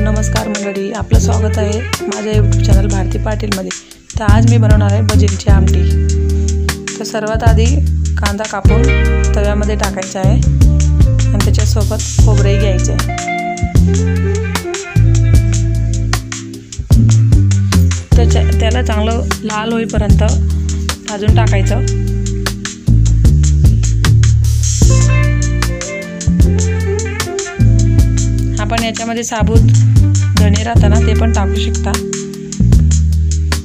नमस्कार मंडळी, आपलं स्वागत आहे माझ्या यूट्यूब चॅनल भारती पाटीलमध्ये। तर आज मी बनवणार आहे भजींची आमटी। तर सर्वात आधी कांदा कापून तव्यामध्ये टाकायचा आहे आणि त्याच्यासोबत खोबरेही घ्यायचे आहे। त्याला चांगलं लाल होईपर्यंत भाजून टाकायचं। आपण याच्यामध्ये साबूत धणे राहतात ना, ते पण टाकू शकता।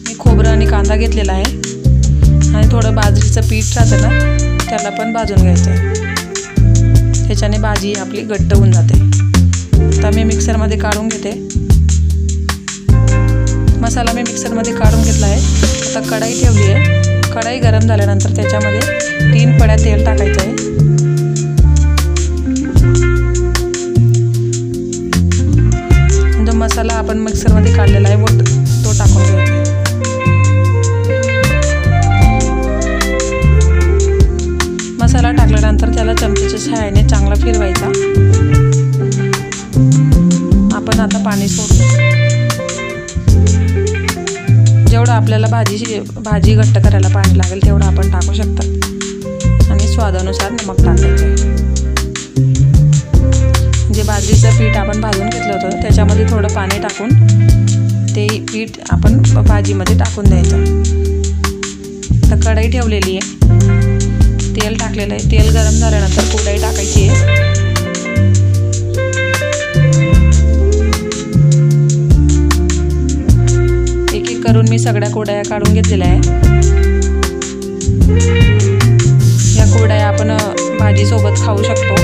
मी खोबरं आणि कांदा घेतलेला आहे आणि थोडं बाजरीचं पीठ राहतं ना, त्याला पण भाजून घ्यायचं आहे। त्याच्याने भाजी आपली घट्ट होऊन जाते। आता मी मिक्सरमध्ये काढून घेते। मसाला मी मिक्सरमध्ये काढून घेतला आहे। आता कढई ठेवली आहे। कढई गरम झाल्यानंतर त्याच्यामध्ये 3 पळ्या तेल टाकायचं आहे। जो मसाला आपण मिक्सरमध्ये काढलेला आहे तो टाकून घ्यायचा आहे। मसाला टाकल्यानंतर त्याला चमच्याच्या सहाय्याने चांगला फिरवायचा। आपण आता पाणी सोडू। जेवढं आपल्याला भाजी घट्ट करायला पाणी लागेल तेवढं आपण टाकू शकता आणि स्वादानुसार नमक टाकायचं आहे। जे बाजरीचं पीठ आपण भाजून घेतलं होतं त्याच्यामध्ये थोडं पाणी टाकून ते पीठ आपण भाजीमध्ये टाकून द्यायचं। तर कढई ठेवलेली आहे, तेल टाकलेलं आहे। तेल गरम झाल्यानंतर कुडाई टाकायची आहे। एक एक करून मी सगळ्या कुडाया काढून घेतलेल्या आहे। या कुडाया आपण भाजीसोबत खाऊ शकतो।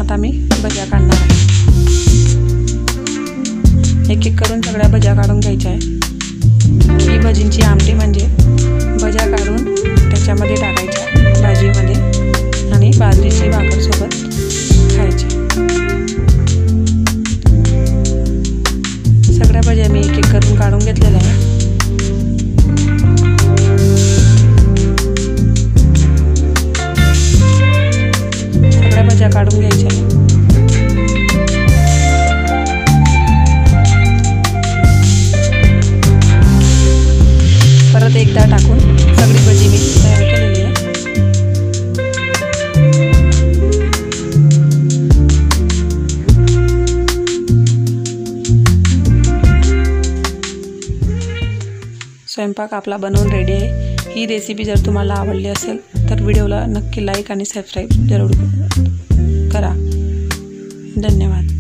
आता मी भज्या काढणार आहे। एक एक करून सगळ्या भज्या काढून घ्यायच्या आहे। ही भजींची आमटी म्हणजे भज्या काढून त्याच्यामध्ये टाकायच्या भाजीमध्ये आणि बाजरीची भाकरसोबत खायची। सगळ्या भज्या मी एक एक करून काढून घेतलेल्या आहे। सगळ्या भज्या काढून घ्यायच्या आहे। परत एकदा टाकून सगळी भजी मी तयार केलेली आहे। स्वयंपाक आपला बनवून रेडी आहे। ही रेसिपी जर तुम्हाला आवडली असेल तर व्हिडिओला नक्की लाईक आणि सबस्क्राईब जरूर करा। धन्यवाद।